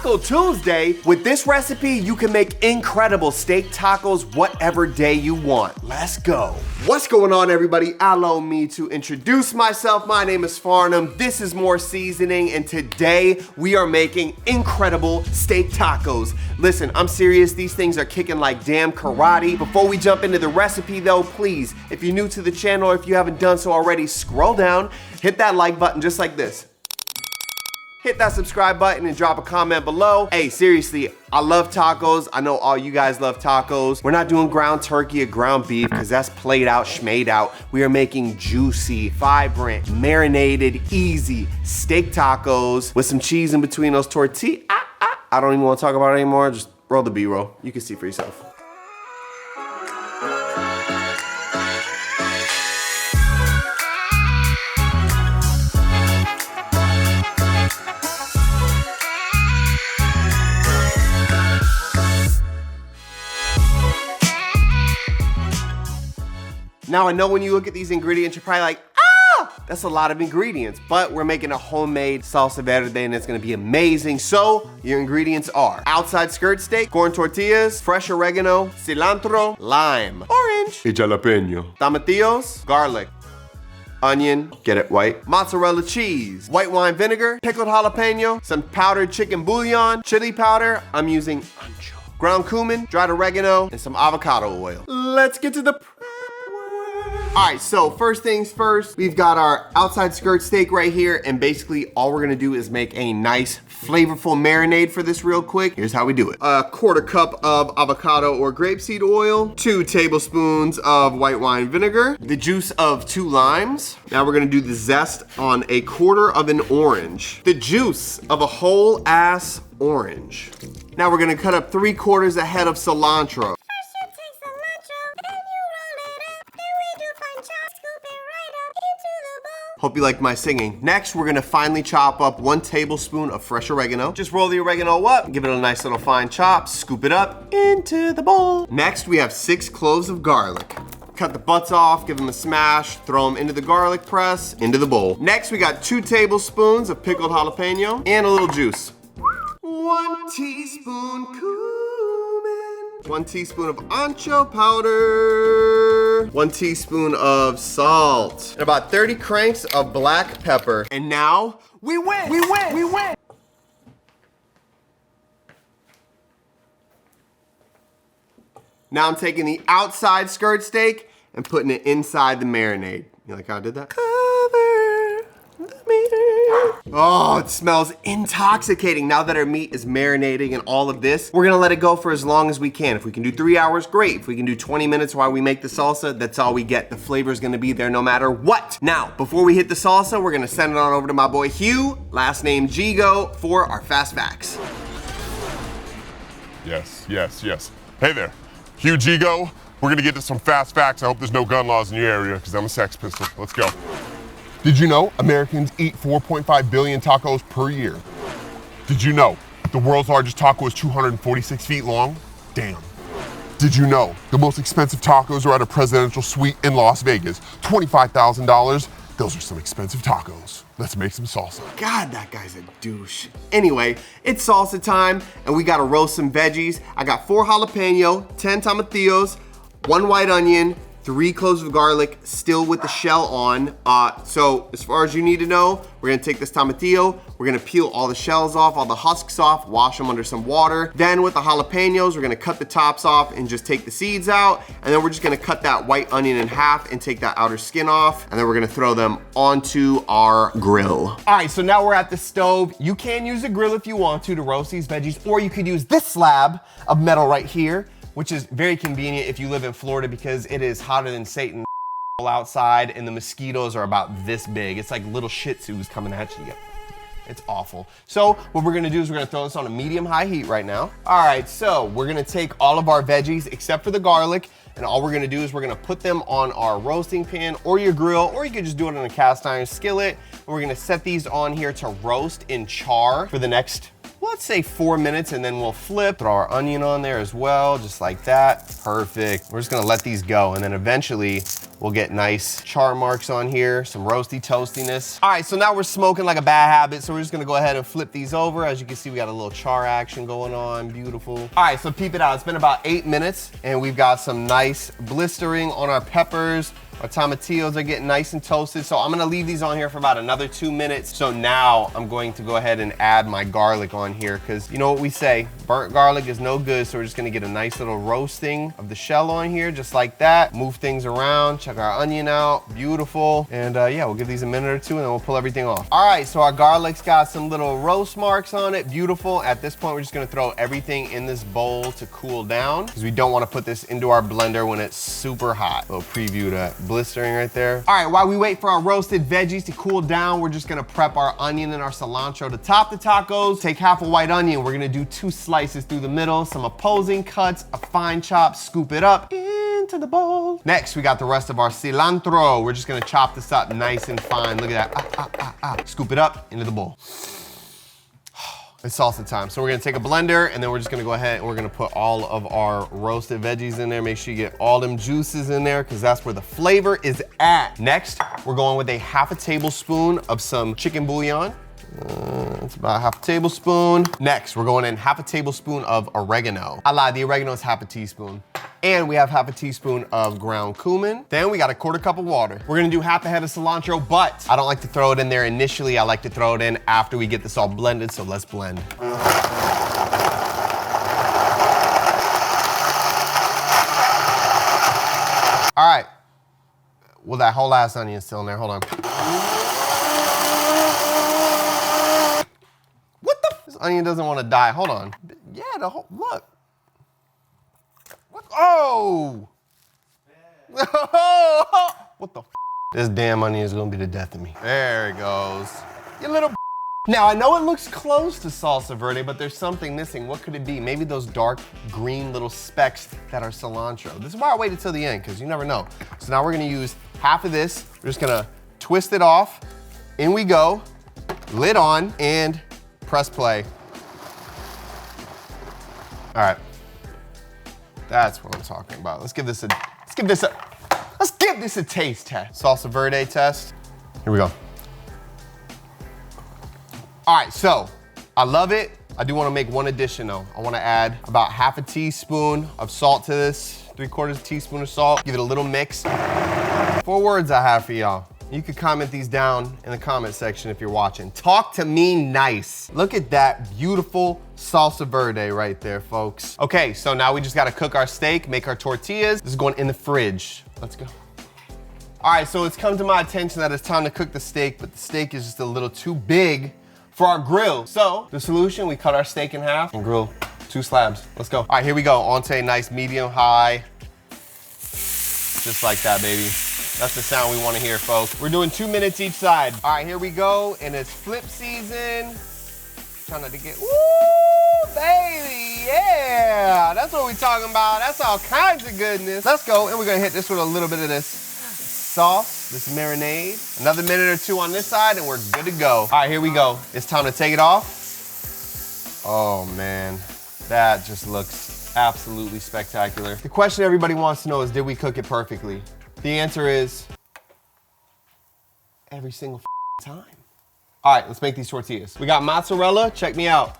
Taco Tuesday. With this recipe, you can make incredible steak tacos whatever day you want. Let's go. What's going on, everybody? Allow me to introduce myself. My name is Farnum. This is More Seasoning, and today we are making incredible steak tacos. Listen, I'm serious. These things are kicking like damn karate. Before we jump into the recipe though, please, if you're new to the channel, or if you haven't done so already, scroll down, hit that like button just like this. Hit that subscribe button and drop a comment below. Hey, seriously, I love tacos. I know all you guys love tacos. We're not doing ground turkey or ground beef because that's played out, schmade out. We are making juicy, vibrant, marinated, easy steak tacos with some cheese in between those tortillas. I don't even want to talk about it anymore. Just roll the B-roll. You can see for yourself. Now I know when you look at these ingredients, you're probably like, that's a lot of ingredients, but we're making a homemade salsa verde and it's gonna be amazing. So your ingredients are outside skirt steak, corn tortillas, fresh oregano, cilantro, lime, orange, jalapeno, tomatillos, garlic, onion, get it white, mozzarella cheese, white wine vinegar, pickled jalapeno, some powdered chicken bouillon, chili powder, I'm using ancho, ground cumin, dried oregano, and some avocado oil. Let's get to the All right, so first things first, we've got our outside skirt steak right here, and basically all we're gonna do is make a nice flavorful marinade for this real quick. Here's how we do it. A quarter cup of avocado or grapeseed oil, 2 tablespoons of white wine vinegar, the juice of 2 limes. Now we're gonna do the zest on a quarter of an orange, the juice of a whole ass orange. Now we're gonna cut up 3/4 a head of cilantro. Hope you liked my singing. Next, we're gonna finely chop up 1 tablespoon of fresh oregano. Just roll the oregano up, give it a nice little fine chop, scoop it up into the bowl. Next, we have 6 cloves of garlic. Cut the butts off, give them a smash, throw them into the garlic press, into the bowl. Next, we got 2 tablespoons of pickled jalapeno and a little juice. 1 teaspoon cumin, 1 teaspoon of ancho powder, 1 teaspoon of salt, and about 30 cranks of black pepper. And now, we win! We win! We win! Now I'm taking the outside skirt steak and putting it inside the marinade. You like how I did that? Cover the meat. Oh, it smells intoxicating. Now that our meat is marinating and all of this, we're gonna let it go for as long as we can. If we can do 3 hours, great. If we can do 20 minutes while we make the salsa, that's all we get. The flavor's gonna be there no matter what. Now, before we hit the salsa, we're gonna send it on over to my boy Hugh, last name Gigo, for our fast facts. Yes, yes, yes. Hey there, Hugh Gigo. We're gonna get to some fast facts. I hope there's no gun laws in your area, because I'm a Sex Pistol. Let's go. Did you know Americans eat 4.5 billion tacos per year? Did you know the world's largest taco is 246 feet long? Damn. Did you know the most expensive tacos are at a presidential suite in Las Vegas? $25,000. Those are some expensive tacos. Let's make some salsa. God, that guy's a douche. Anyway, it's salsa time, and we gotta roast some veggies. I got 4 jalapeno, 10 tomatillos, 1 white onion, 3 cloves of garlic, still with the shell on. So as far as you need to know, we're gonna take this tomatillo, we're gonna peel all the shells off, all the husks off, wash them under some water. Then with the jalapenos, we're gonna cut the tops off and just take the seeds out. And then we're just gonna cut that white onion in half and take that outer skin off. And then we're gonna throw them onto our grill. All right, so now we're at the stove. You can use a grill if you want to roast these veggies, or you could use this slab of metal right here, which is very convenient if you live in Florida because it is hotter than Satan outside and the mosquitoes are about this big. It's like little shih tzus coming at you. It's awful. So what we're gonna do is we're gonna throw this on a medium-high heat right now. All right, so we're gonna take all of our veggies except for the garlic, and all we're gonna do is we're gonna put them on our roasting pan or your grill, or you could just do it on a cast iron skillet. And we're gonna set these on here to roast in char for the next, let's say 4 minutes, and then we'll flip, throw our onion on there as well, just like that. Perfect. We're just gonna let these go, and then eventually We'll get nice char marks on here, some roasty toastiness. All right, so now we're smoking like a bad habit, so we're just gonna go ahead and flip these over. As you can see, we got a little char action going on, beautiful. All right, so peep it out. It's been about 8 minutes, and we've got some nice blistering on our peppers. Our tomatillos are getting nice and toasted, so I'm gonna leave these on here for about another 2 minutes. So now I'm going to go ahead and add my garlic on here, because you know what we say, burnt garlic is no good, so we're just gonna get a nice little roasting of the shell on here, just like that. Move things around, check our onion out, beautiful. And yeah, we'll give these a minute or two and then we'll pull everything off. All right, so our garlic's got some little roast marks on it, beautiful. At this point, we're just gonna throw everything in this bowl to cool down, because we don't wanna put this into our blender when it's super hot. A little preview of that blistering right there. All right, while we wait for our roasted veggies to cool down, we're just gonna prep our onion and our cilantro to top the tacos. Take half a white onion, we're gonna do 2 slices through the middle, some opposing cuts, a fine chop, scoop it up into the bowl. Next, we got the rest of our cilantro. We're just gonna chop this up nice and fine. Look at that, Scoop it up into the bowl. It's salsa time. So we're gonna take a blender and then we're just gonna go ahead and we're gonna put all of our roasted veggies in there. Make sure you get all them juices in there, because that's where the flavor is at. Next, we're going with a half a tablespoon of some chicken bouillon. It's about half a tablespoon. Next, we're going in half a tablespoon of oregano. I lied, the oregano is half a teaspoon. And we have half a teaspoon of ground cumin. Then we got a 1/4 cup of water. We're gonna do half a head of cilantro, but I don't like to throw it in there initially. I like to throw it in after we get this all blended, so let's blend. All right. Well, that whole last onion is still in there, hold on. What the? This onion doesn't wanna die, hold on. Yeah, the whole, look. Oh! What the f? This damn onion is gonna be the death of me. There it goes. You little Now, I know it looks close to salsa verde, but there's something missing. What could it be? Maybe those dark green little specks that are cilantro. This is why I waited till the end, because you never know. So now we're gonna use half of this. We're just gonna twist it off. In we go, lid on, and press play. All right. That's what I'm talking about. Let's give this a taste test. Salsa verde test. Here we go. All right, so I love it. I do want to make one addition though. I want to add about half a teaspoon of salt to this, 3/4 teaspoon of salt. Give it a little mix. 4 words I have for y'all. You could comment these down in the comment section if you're watching. Talk to me nice. Look at that beautiful salsa verde right there, folks. Okay, so now we just gotta cook our steak, make our tortillas. This is going in the fridge. Let's go. All right, so it's come to my attention that it's time to cook the steak, but the steak is just a little too big for our grill. So the solution, we cut our steak in half and grill 2 slabs. Let's go. All right, here we go. Onto nice medium high. Just like that, baby. That's the sound we want to hear, folks. We're doing 2 minutes each side. All right, here we go, and it's flip season. Trying not to get, woo, baby, yeah. That's what we're talking about. That's all kinds of goodness. Let's go, and we're gonna hit this with a little bit of this sauce, this marinade. Another minute or 2 on this side, and we're good to go. All right, here we go. It's time to take it off. Oh, man, that just looks absolutely spectacular. The question everybody wants to know is, did we cook it perfectly? The answer is every single time. All right, let's make these tortillas. We got mozzarella, check me out.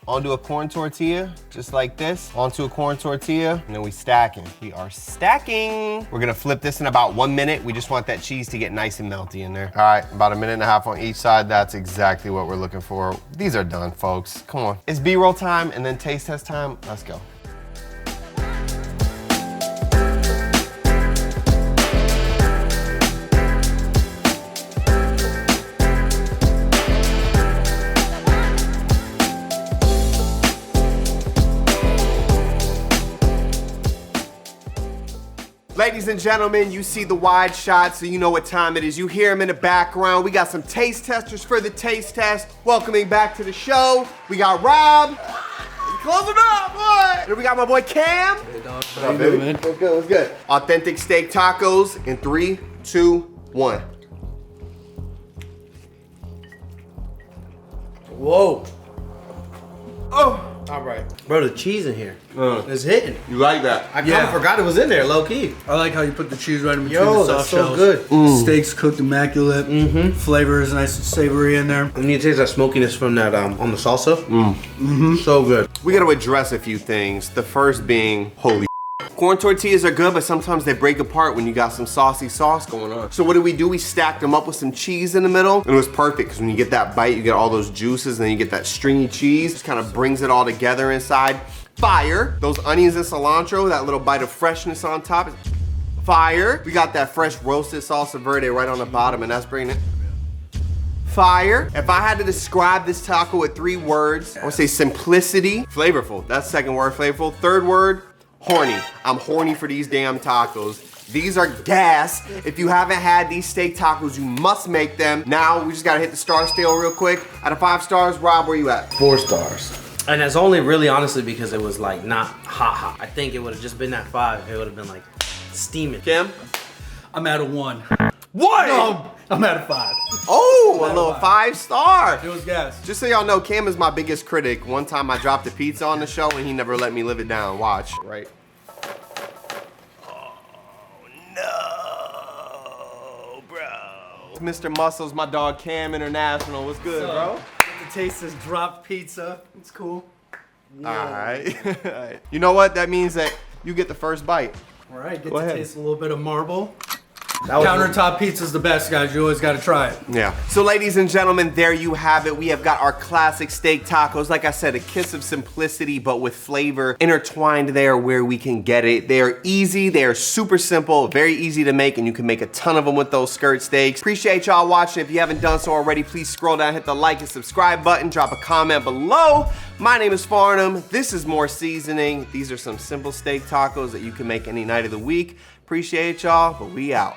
Onto a corn tortilla, just like this. Onto a corn tortilla, and then we stacking. We are stacking. We're gonna flip this in about 1 minute. We just want that cheese to get nice and melty in there. All right, about 1.5 minutes on each side. That's exactly what we're looking for. These are done, folks. Come on. It's B-roll time and then taste test time. Let's go. Ladies and gentlemen, you see the wide shot, so you know what time it is. You hear him in the background. We got some taste testers for the taste test. Welcoming back to the show, we got Rob. Close it up, boy. And we got my boy Cam. Hey, dog. What up, baby? Man? What's good, what's good? Authentic steak tacos in 3, 2, 1. Whoa. Oh. All right. Bro, the cheese in here is hitting. You like that? I kind of forgot it was in there, low key. I like how you put the cheese right in between Yo, the that's soft so shells. good. Steak's cooked immaculate. Flavor is nice and savory in there. And you taste that smokiness from that on the salsa. So good. We gotta address a few things. The first being, holy corn tortillas are good, but sometimes they break apart when you got some saucy sauce going on. So what do? We stacked them up with some cheese in the middle, and it was perfect because when you get that bite, you get all those juices, and then you get that stringy cheese. Just kind of brings it all together inside. Fire. Those onions and cilantro, that little bite of freshness on top is fire. We got that fresh roasted salsa verde right on the bottom, and that's bringing it fire. If I had to describe this taco with 3 words, I would say simplicity, flavorful. That's second word, flavorful. Third word, horny. I'm horny for these damn tacos. These are gas. If you haven't had these steak tacos, you must make them. Now, we just gotta hit the star scale real quick. Out of 5 stars, Rob, where you at? 4 stars. And that's only really honestly because it was like not hot. I think it would have just been that 5. It would have been like steaming. Kim? I'm at a 1. What? No, I'm at a 5. Oh, a little 5 star. It was gas. Just so y'all know, Cam is my biggest critic. One time I dropped a pizza on the show and he never let me live it down. Watch, right? Oh, no, bro. Mr. Muscles, my dog Cam International. What's good, bro? Get to taste this dropped pizza. It's cool. All right. You know what? That means that you get the first bite. All right, get Go to ahead. taste a little bit of marble. That was Countertop pizza's the best, guys. You always got to try it. Yeah. So ladies and gentlemen, there you have it. We have got our classic steak tacos. Like I said, a kiss of simplicity, but with flavor intertwined there where we can get it. They are easy. They are super simple, very easy to make, and you can make a ton of them with those skirt steaks. Appreciate y'all watching. If you haven't done so already, please scroll down, hit the like and subscribe button, drop a comment below. My name is Farnum. This is More Seasoning. These are some simple steak tacos that you can make any night of the week. Appreciate y'all, but we out.